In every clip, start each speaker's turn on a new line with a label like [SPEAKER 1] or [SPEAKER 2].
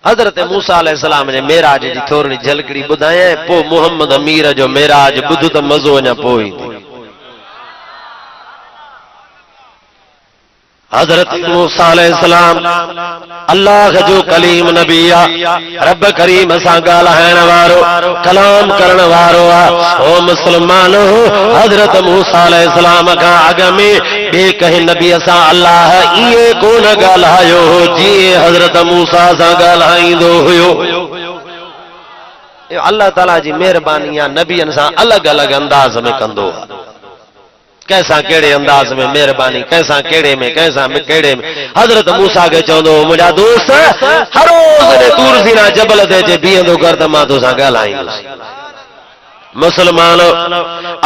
[SPEAKER 1] हजरत मूसा अलैहिस्सलाम ने मेराज जी थोड़ी झलकड़ी बुधाया पो मोहम्मद अमीर जो मेराज बुध तो मजो न पोई। हजरत मूसा अलैहिस्सलाम अल्लाह जो कलीम नबी आ रब करीम सां ॻाल्हाइण वारो कलाम करण वारो आ। ओ मुसलमानो हजरत मूसा अलैहिस्सलाम खां अॻ में ॿिए कंहिं नबी सां अल्लाह इहे कोन ॻाल्हायो जीअं हजरत मूसा सां ॻाल्हाईंदो हुयो। अल्लाह ताला जी मेहरबानी आहे नबियनि सां अलॻि अलॻि अंदाज़ में कंदो आहे। कैसा केड़े अंदाज में मेहरबानी कैसा केड़े में कैसा में केड़े में हजरत मूसा के चवंदो मुंहिंजा दोस्त हर रोज़ ने तूर सीना जबल ते जे बीहंदो कर त मां तोसां ॻाल्हाईंदुसि। मुसलमान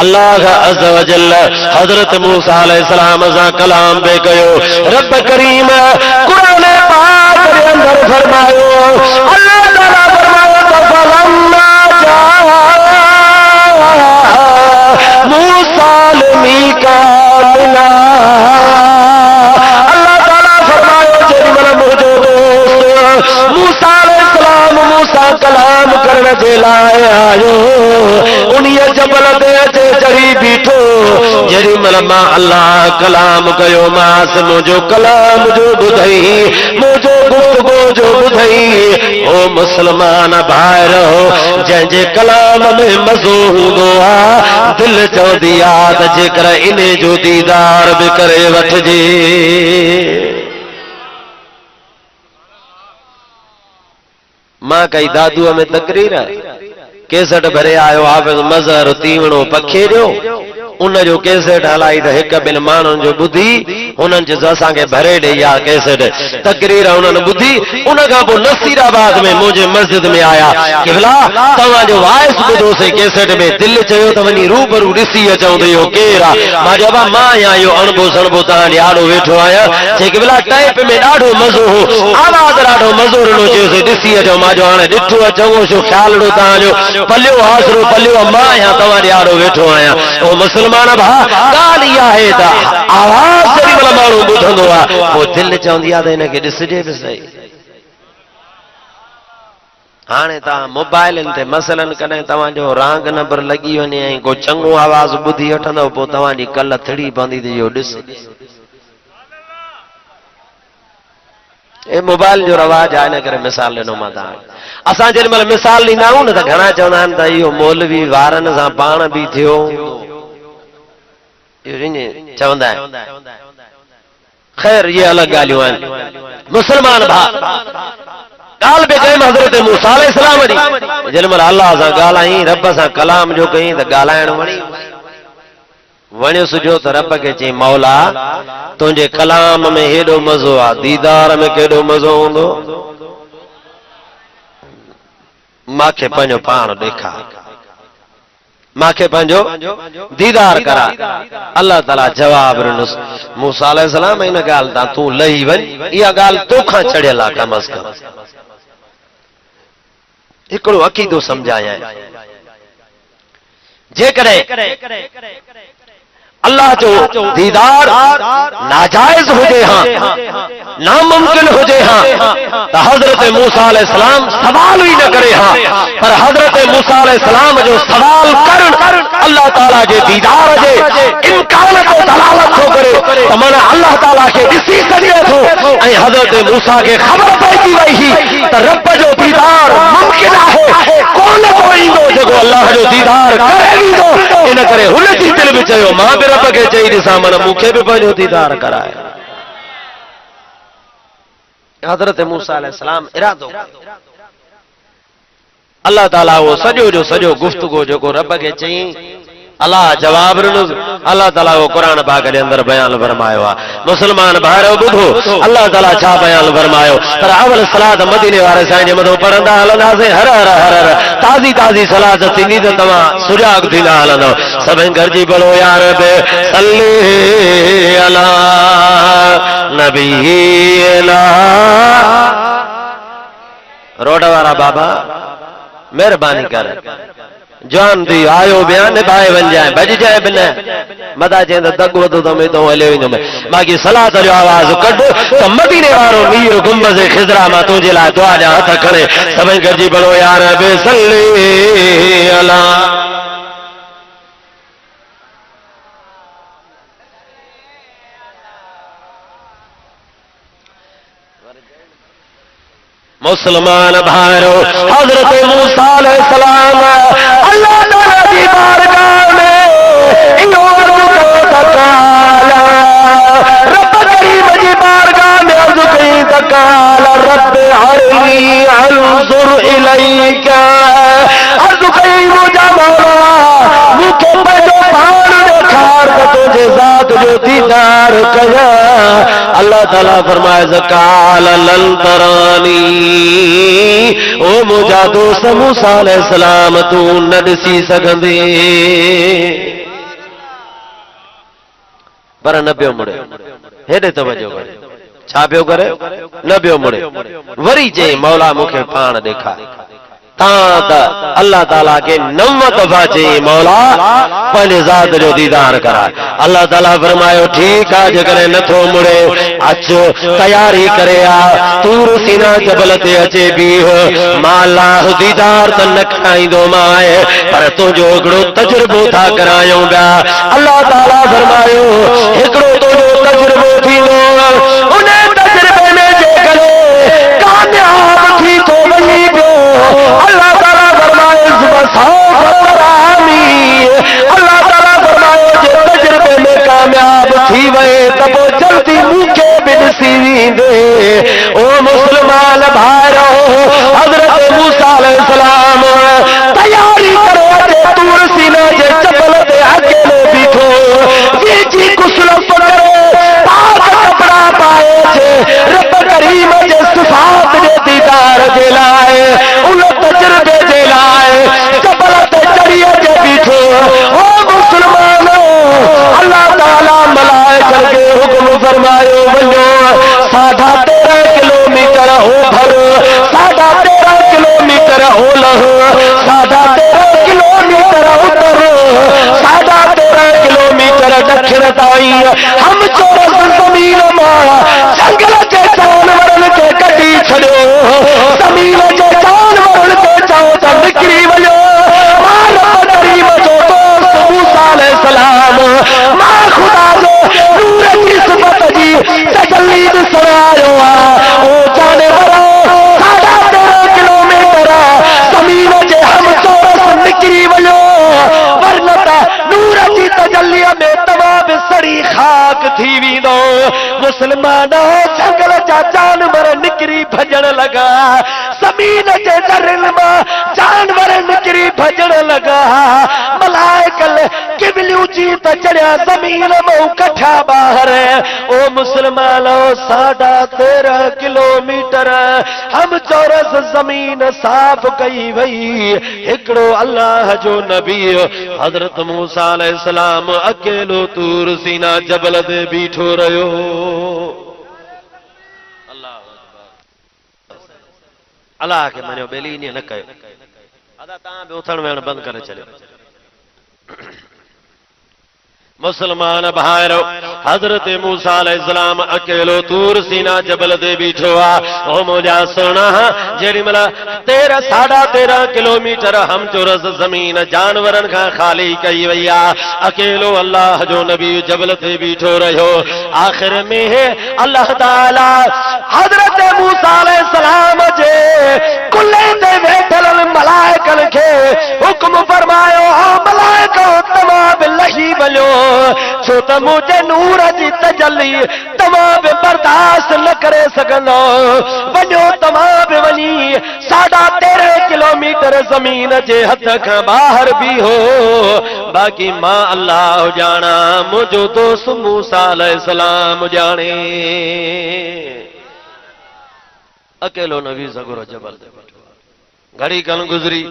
[SPEAKER 1] अल्लाह अज़्ज़ व जल्ल हजरत मूसा अलैहिस्सलाम सां कलाम बे कयो। रब करीम कुरान पाक के अंदर फरमायो अल्लाह ताला फरमायो तफलम्मा जा मूसा मीकातिना अल्लाह ताला फरमायो जेडी मन मुझो दोस्त मूसा अलैहिस्सलाम मूसा कलाम करने जे लाए आयो उन्हीं जबल ते अचे चढ़ी बीठो जेडी मन मां अल्लाह कलाम कयो मास मुझो कलाम जो बुधई मुझो गुफ्तगू जो बुधई। ओ मुसलमान भाई रहो जंहिंजे कलाम में मज़ो हूंदो आ दिल चवंदी आ त जेकर इने जो दीदार भी करे वठजे। मां कई दादूअ में तकरीर केसट भरे आयो हाफ़िज़ मज़हर तीवणो पखेड़ियो उन जो केसेट हलाई त हिक ॿिनि माण्हुनि जो ॿुधी उन्हनि चयो असांखे भरे ॾेई आहे केसेट तकरीर उन्हनि ॿुधी उन खां पोइ नसीराबाद में मुंहिंजे मस्जिद में आया कि भला तव्हांजो वॉइस ॿुधोसीं केसेट में दिलि चयो त वञी रूबरू ॾिसी अचूं त इहो केरु आहे। मां चयो मां आहियां इहो अणबो सणबो तव्हांजे आड़ो वेठो आहियां चई कि भला टाइप में ॾाढो मज़ो हो आवाज़ ॾाढो मज़ो ॾिनो चयोसीं ॾिसी अचूं। मां जो हाणे ॾिठो अचूं छो ख़्यालु ॾियो तव्हांजो पलियो हासिरो पलियो मां आहियां तव्हांजे आड़ो वेठो आहियां। ओ मुसलमान भा ॻाल्हि इहा आहे त आवाज़ जेॾी महिल माण्हू ॿुधंदो आहे पोइ दिलि चवंदी आहे त हिनखे ॾिसजे बि सही। हाणे तव्हां मोबाइलनि ते मसलन कॾहिं तव्हांजो रांग नंबर लॻी वञे ऐं को चङो आवाज़ ॿुधी वठंदव पोइ तव्हांजी कल्ह थिड़ी पवंदी त इहो ॾिस। ए मोबाइल जो रवाज आहे इन करे मिसाल ॾिनो मां तव्हांखे। असां जेॾी महिल मिसाल ॾींदा आहियूं न त घणा चवंदा आहिनि त इहो मौलवी वारनि सां पाण बि थियो चवंदा आहिनि। ख़ैर ये अलॻि ॻाल्हियूं आहिनि। मुसलमान भा ॻाल्हि बि कयमि हज़रत मूसा अलैहिस्सलाम जी जेॾी महिल अल्लाह सां ॻाल्हाई रब सां कलाम जो कई त ॻाल्हाइण वणियुसि जो त रब खे चई मौला तुंहिंजे कलाम में हेॾो मज़ो आहे दीदार में केॾो मज़ो हूंदो मूंखे पंहिंजो पाण ॾेखार मूंखे पंहिंजो दीदार करा। अल्लाह ताला जवाब ॾिनुसि मूसा अलैहिस्सलाम इन ॻाल्हि तां तूं लही वञ इहा ॻाल्हि तोखां चढ़ियल आहे कम अज़ कम। हिकिड़ो अक़ीदो सम्झायां जेकॾहिं अल्लाह जो दीदार नाजायज हुजे हाँ नामुमकिन हुजे हाँ तो हजरत मूसा अलैहिस्सलाम सवाल ही न करे हाँ पर हजरत मूसा अलैहिस्सलाम जो सवाल कर अल्लाह ताला के दीदार जे इम्कान को दलालत थो करे तो माना अल्लाह ताला के ॾिसी सघे थो ऐं हजरत मूसा के ख़बर पइजी वई ही तो रब जो दीदार मुमकिन आहे कोन को ईंदो जेको अल्लाह जो दीदार करे ईंदो। इन करे हुन जी दिल में चयो मां बि रब खे चई ॾिसां मन मूंखे बि पंहिंजो दीदार कराए। हज़रत मूसा अलैहिस्सलाम इरादो अल्लाह ताला वो सॼो जो सॼो गुफ्तगू जेको रब खे चई अल्लाह जवाब ॾिनुसि। अल्लाह ताला वो कुरान पाक जे अंदर बयान फरमायो आहे। मुसलमान भाइरो ॿुधो अल्लाह ताला छा बयान फरमायो पर अवल सलात मदीने वारे साईं जे मथां पढ़ंदा हलंदासीं हर हर हर हर ताज़ी ताज़ी सलात थींदी त तव्हां सुजाग थींदा हलंदव। सभिनि गॾिजी पढ़ो या रब सल्ली अला नबीना। रोड वारा बाबा मेहरबानी कर जान दी आयो बयान निभाए वन जाए बज जाए बिन मदा चें दग वधो तो मैं तो हले विंदो में बाकी सलात जो आवाज कढ तो मदीने वारो मीर गुंबज खिजरा मा तुझे ला दुआ जा हथ खड़े सभई गजी बड़ो यार बे सल्ली अला मुसलमान भाइयों हजरत मूसा अलैहिस्सलाम अल्लाह ताला की बारगाह में इनो अर्ज़ तकाला रब करीम की बारगाह में अर्ज़ कई तकाला रब हरनी अंजुर इलैका अर्ज़ कई मुझा मौला मुखे बजो पान देखार तुझे जात जो दीदार कया अल्लाह ताला फरमाए ज़काल लन तरानी ओ मुझा दोस्त मूसा अलैहिस्सलाम तू न ॾिसी सघंदे पर न पियो मुड़े हेॾे तवजो करे छा पियो करे न पियो मुड़े वरी चई मौला मूंखे पाण ॾेखार अल्लाह ताला के 9 दफा चई मौला पंहिंजे ज़ात जो दीदार कराए अल्लाह ताला फरमायो ठीक है जेकॾहिं नथो मुड़े अच तैयारी करे आ तूर सीना जबल ते अचे बीह मां अल्लाह दीदार त न कराईंदो मां पर तुंहिंजो हिकिड़ो तजुर्बो था करायूं पिया अल्लाह ताला फरमायो हिकिड़ो तुंहिंजो तजुर्बो थींदो उन तजुर्बे में जेकॾहिं कामयाब थी थो वञी पियो अल्लाह ताला फरमाए अल्लाह ताला फरमाए जे तजुर्बे में कामयाब थी वए त पोइ जल्दी मूंखे बि ॾिसी वेंदे ओ मुस्लमान भाइरो हज़रत मूसा अलैहिस्सलाम तैयारी करे अचे तूर सीना जे जबल ते अकेलो बीठो जी गुस्ल करे पाक कपड़ा पाए छे रब करीम जे सिफात जे दीदार जे लाए उन तजुर्बे जे लाए जबल ते चढ़ी अचे बीठो ओ मुस्लमानो अल्लाह ताला मलाइकन के हुक्म फरमायो वञो 13.5 किलोमीटर ओभर 13.5 किलोमीटर ओलह 13.5 किलोमीटर उत्तर 13.5 किलोमीटर दक्षिण ताईं हम चौरस ज़मीन मां जंगल जे जानवरनि खे कढी छॾियो ज़मीन जे जानवरनि खे चओ त निकिरी वञो मां रब करीम जो दोस्त मूसा अलैहिस्सलाम मां खुदा जो नूर जी सिफ़त जी तजल्ली ॾिसण आयो आहे ओ जानवर 13.5 किलोमीटर ज़मीन जे हम चौरस निकिरी वञो वरना त नूर जी तजल्लीअ में तव्हां बि सड़ी खाक थी वेंदो मुस्लमान जंगल जा जानवर निकिरी भॼण लॻा ज़मीन जे दरनि मां जानवर निकिरी भॼण लॻा मलाइकल किबलियूं जी त चढ़िया ज़मीन मां कठा ॿाहिरि ओ मुस्लमानो 13.5 किलोमीटर हम चौरस ज़मीन साफ़ कई वई हिकिड़ो अल्लाह जो नबी हज़रत मूसा अलैहिस्सलाम अकेलो तूर सीना जबल ते बीठो रहियो अल्लाह के मनो बेली ईअं न कयो अदा तव्हां बि उथण वेहण बंदि करे छॾियो मुसलमान भाइरो हज़रत मूसा अलैहिस्सलाम अकेलो तूर सीना जबल ते बीठो आहे ओ मुंहिंजा सुहिणा जेॾी महिल 13.5 किलोमीटर हम चौरस ज़मीन जानवरनि खां ख़ाली कई वई आहे अकेलो अल्लाह जो नबी जबल ते बीठो रहियो आख़िर में अल्लाह ताला हज़रत मूसा अलैहिस्सलाम जे कुल्ले ते वेठल मलाइकनि खे हुक्म फरमायो मलाइको तव्हां बि लही वञो छो त मुंहिंजे नूर जी तजल्ली तव्हां बि बर्दाश्त न करे सघंदो वञो तव्हां बि वञी 13.5 किलोमीटर ज़मीन जे हथ खां ॿाहिरि बीहो बाक़ी मां अल्लाह ॼाणा मुंहिंजो दोस्त मूसा अलैहिस्सलाम ॼाणे अकेलो नबी सगुरो जबल ते बैठो घड़ी कल गुज़री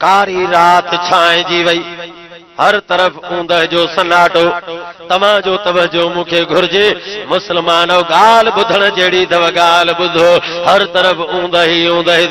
[SPEAKER 1] कारी रात छांइजी वई हर तरफ ऊंदह जो सन्नाटो तव्हां जो तवजो मूंखे घुर्जे मुस्लमानो गाल बुधण जहिड़ी अथव गाल बुधो हर तरफ ऊंदह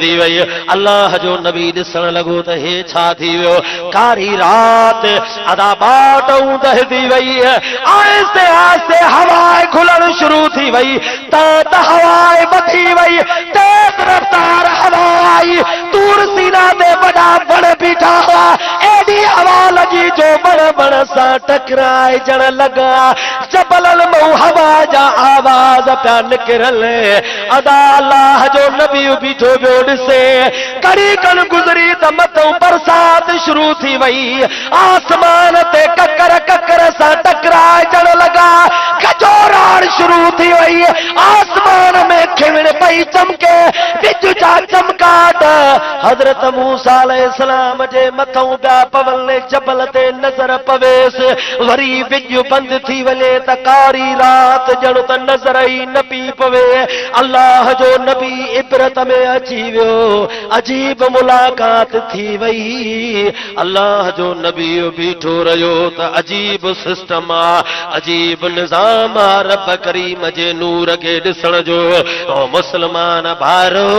[SPEAKER 1] थी वई अल्लाह जो नबी ॾिसण लॻो त हे छा थी वियो कारी रात अदा बाट ऊंदह थी वई आहिस्ते आहिस्ते हवाए खुलण शुरू थी वई त हवाए वधी वई तेज रफ्तार हवा आई तूर सीना ते वॾा वण बीठा हुआ एॾी हवा लॻी जो बण सां टकराए जण लॻा जबलनि मां हवा जा आवाज़ पिया निकिरल अदा अल्लाह जो नबी बीठो पियो ॾिसे कड़ी कन गुज़री त मथां बरसात शुरू थी वई आसमान ते ककर ककर सां टकराए जण लॻा खजोराड़ शुरू थी वई आसमान में खिवण पई चमके बिज जा चमकाट हज़रत मूसा अलैहिस्सलाम जे मथां पिया पवन जबल ते नज़र पवेस वरी बिज बंद थी वञे त कारी रात ॼण त नज़र ई न पई पवे अल्लाह जो नबी इबरत में अची वियो अजीब मुलाकात थी वई अल्लाह जो नबी बीठो रहियो त अजीब सिस्टम आहे अजीब निज़ाम आहे रब करीम जे नूर खे ॾिसण जो ओ मुस्लमान भाइरो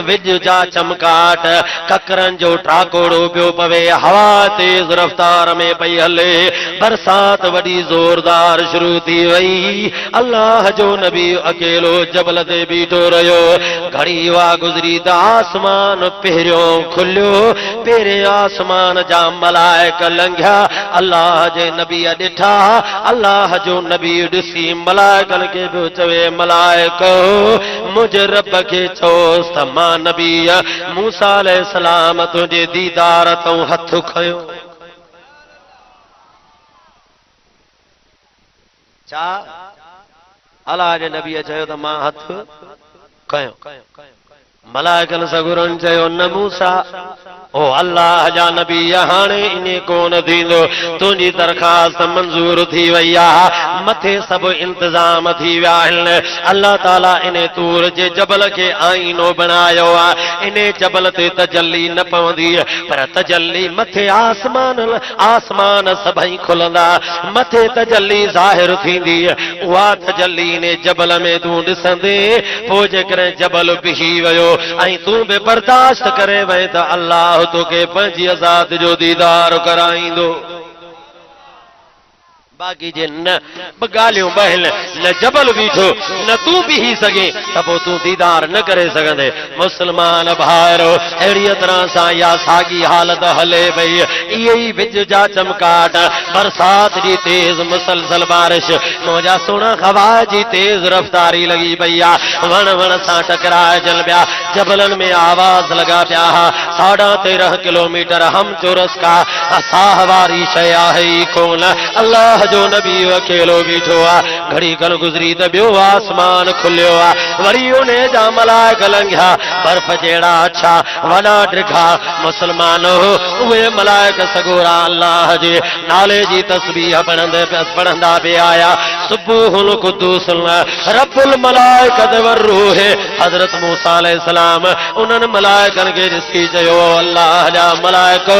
[SPEAKER 1] विज जा चमकाट ककरनि जो टाकोड़ो पियो पवे हवा तेज रफ्तार में पई हले बरसात वॾी ज़ोरदार शुरू थी वई अल्लाह जो नबी अकेलो जबल ते बीठो रहियो घड़ी वा गुज़री त आसमान पहिरियों खुलियो पहिरें आसमान जा मलाइक लंघिया अल्लाह जे नबीअ ॾिठा अल्लाह जो नबी ॾिसी मलाइकनि खे पियो चवे मलाइक मुंहिंजे रब खे चओसि त मां नबी मूसा अलैहिस्सलाम तुंहिंजे दीदार तूं हथ खयो छा अल्लाह जे नबीअ चयो त मां हथ खयो मलाइकनि सगुरनि चयो न मूसा ओ अल्लाह जा नबी हाणे इन कोन थींदो तुंहिंजी दरख़्वास्त मंज़ूर थी वई आहे मथे सभु इंतज़ाम थी विया आहिनि अल्लाह ताला इन तूर जे जबल खे आईनो बणायो आहे इन जबल ते तजल्ली न पवंदी पर तजल्ली मथे आसमान सभई खुलंदा मथे तजल्ली ज़ाहिर थींदी उहा तजल्ली इन जबल में तूं ॾिसंदे पोइ जेकॾहिं जबल बिही वियो ऐं तूं बि बर्दाश्त करे वई त अल्लाह तोखे पंहिंजी ज़ात जो दीदार कराईंदो बाक़ी जे न ॻाल्हियूं बहल न जबल बीठो न तूं बीही सघे त पोइ तूं दीदार न करे सघंदे मुस्लमान भाइरो अहिड़ीअ तरह सां इहा साॻी हालत हले पई इहे ई बिज जा चमकाट बरसात जी तेज़ मुसलसल बारिश मुंहिंजा सुहिणा हवा जी तेज़ रफ़्तारी लॻी पई आहे वण सां टकराइजनि पिया जबलनि में आवाज़ लॻा पिया 13.5 किलोमीटर हम चौरस का साह वारी शइ आहे ई कोन अल्लाह जो नबी अकेलो बीठो आहे घड़ी कल गुज़री त ॿियो आसमान खुलियो आहे वरी उन जा मलाइक लंघिया बर्फ जहिड़ा अच्छा वॾा ड्रिघा मुस्लमानो उहे मलाइक सगोरा अल्लाह जे नाले जी तस्बीह पढ़ंदा पिया आया सुबुहुल क़ुद्दूस रब्बुल मलाइकत वरूह हज़रत मूसा अलैहिस्सलाम उन्हनि मलाइकनि खे ॾिसी चयो अल्लाह जा मलाइको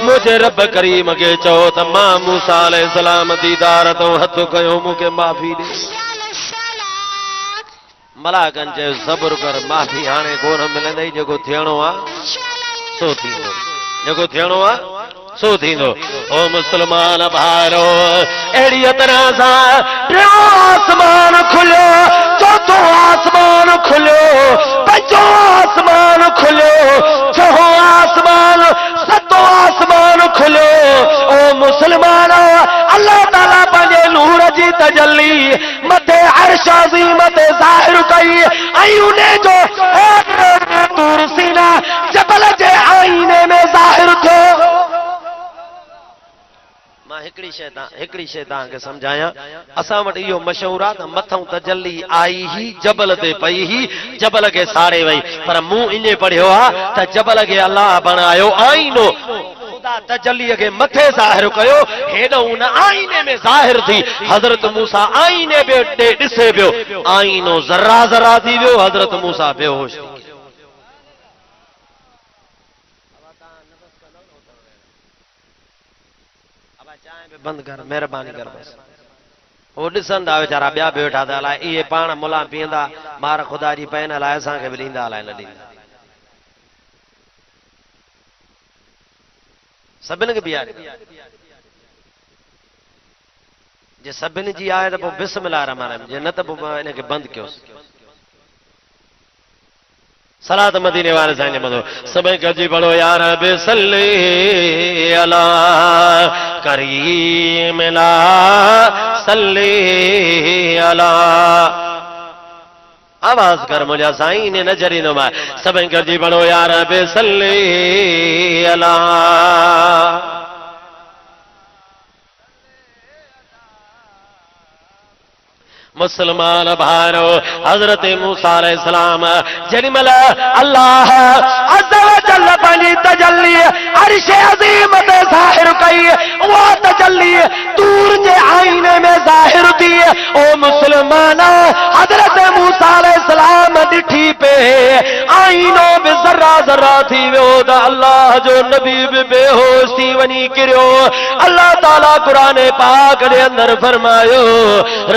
[SPEAKER 1] मुंहिंजे रब करीम खे चओ त मां मूसा अलैहिस्सलाम दीदार तो हथ कयो मूंखे माफ़ी ॾे मलाइकनि चयो सब्र कर माफ़ी हाणे कोन मिलंदई जेको थियणो आहे सो थींदो जेको थियणो आहे सो थींदो ओ मुस्लमान भाइरो अहिड़ीअ तरह सां आसमान खुलियो चौथो आसमान खुलियो पंजो आसमान खुलियो छहो आसमान सतो आसमान खुलियो ओ मुस्लमान अल्लाह ताला पंहिंजे नूर जी तजल्ली मथे अर्श अज़ीम ते ज़ाहिर कई ऐं उन जो तूर सीना जबल जे आईने में ज़ाहिर थियो मां हिकिड़ी शइ तव्हांखे सम्झायां असां वटि इहो मशहूरु आहे त मथां तजल्ली आई ही जबल ते पई ही जबल खे साड़े वई पर मूं इन पढ़ियो आहे त जबल खे अल्लाह बणायो आईनो तजल्लीअ खे मथे ज़ाहिर कयो हेॾो उन आईने में ज़ाहिर थी हज़रत मूसा आईने ॾे ॾिसे पियो आईनो ज़रा ज़रा थी वियो हज़रत मूसा बेहोश थी बंद कर मेहरबानी कर बस वो ॾिसनि था वीचारा ॿिया बि वेठा था हलाए इहे पाण मुला पीअंदा ॿार ख़ुदा जी पैन हलाए असांखे बि ॾींदा हलाए न ॾींदा सभिनी खे बीहारे जे सभिनी जी आहे त पोइ बिस्मिल्लाह रहमान रहीम जे न त पोइ इनखे बंदि कयोसि सलात मदीने वाले साईं मदो सभई गॾिजी पढ़ो यार बिसल्ली अला करीम ला सल्ली अला आवाज कर मुंहिंजा साईं ने न जरींदो मां सभई गॾिजी पढ़ो यार बिसल्ली अला मुसलमान भारो हजरत मूसा अलैहिस्सलाम जेॾीमहिल अल्लाह अज़्ज़ व जल पंहिंजी तजल्ली अर्श अज़ीम ते ज़ाहिर कई उहा तजल्ली दूर जे आईने में ज़ाहिर थी ओ मुसलमान हजरत मूसा अलैहिस्सलाम ॾिठी पे आईनो बि ज़रा ज़रा थी वियो त अल्लाह जो नबी बि बेहोश थी वञी किरियो अल्लाह ताला क़ुरान पाक जे अंदरि फरमायो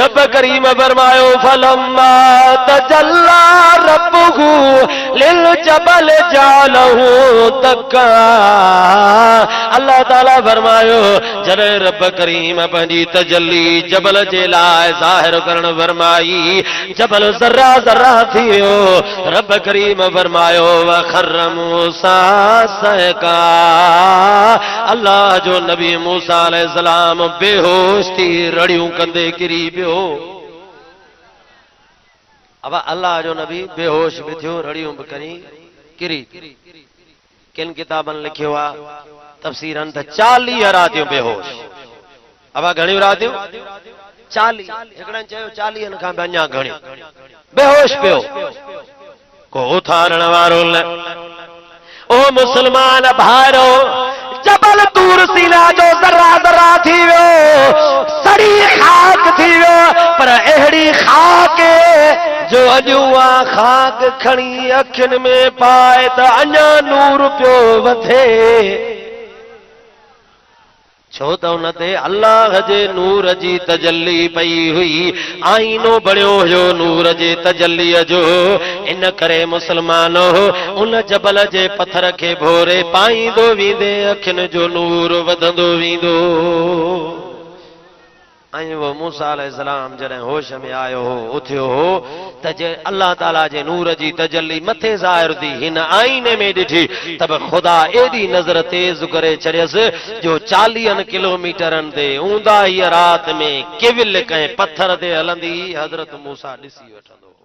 [SPEAKER 1] रब करीम फरमायो फलम्मा तजल्ला रब्बुहु लिल जबल जालहु तक्का अल्लाह ताला फरमायो जॾहिं रब करीम पंहिंजी तजल्ली जबल जे लाइ ज़ाहिर करण फरमाई जबल ज़रा ज़रा थी वियो रब करीम फरमायो वखर मूसा सहका अल्लाह जो नबी मूसा अलैहिस्सलाम बेहोश थी रड़ियूं कंदे किरी पियो अब अल्लाह जो नबी बेहोश भी थियो रड़ियूं भी करी किरी किन किताबन लिखियो आहे तफसीरन त 40 रातियूं बेहोश अब घणी रातियूं 40 हिकड़नि चयो 40 खां बि अञा घणी बेहोश पियो को उथारण वारो न ओ मुसलमान भाइरो जबल तूर सीना जो ज़रा ज़रा थी वियो सड़ी खाक थी वियो पर अहिड़ी खाक जो अॼु उहा खाक खणी अखियुनि में पाए त अञा नूर पियो वधे छो त उन ते अल्लाह जे नूर जी तजल्ली पई हुई आईनो बणियो हुयो नूर जे तजल्लीअ जो इन करे मुसलमानो उन जबल जे पत्थर खे भोरे पाईंदो वेंदे अखियुनि जो नूर वधंदो वेंदो ऐं वो मूसा अलैहिस्सलाम जॾहिं होश में आयो हो उथियो हो त जे अल्लाह ताला जे नूर जी तजल्ली मथे ज़ाहिर थी हिन आईने में ॾिठी त ख़ुदा एॾी नज़र तेज़ करे छॾियसि जो 40 किलोमीटरनि ते ऊंदाही रात में केविल कंहिं पत्थर ते हलंदी हज़रत मूसा ॾिसी वठंदो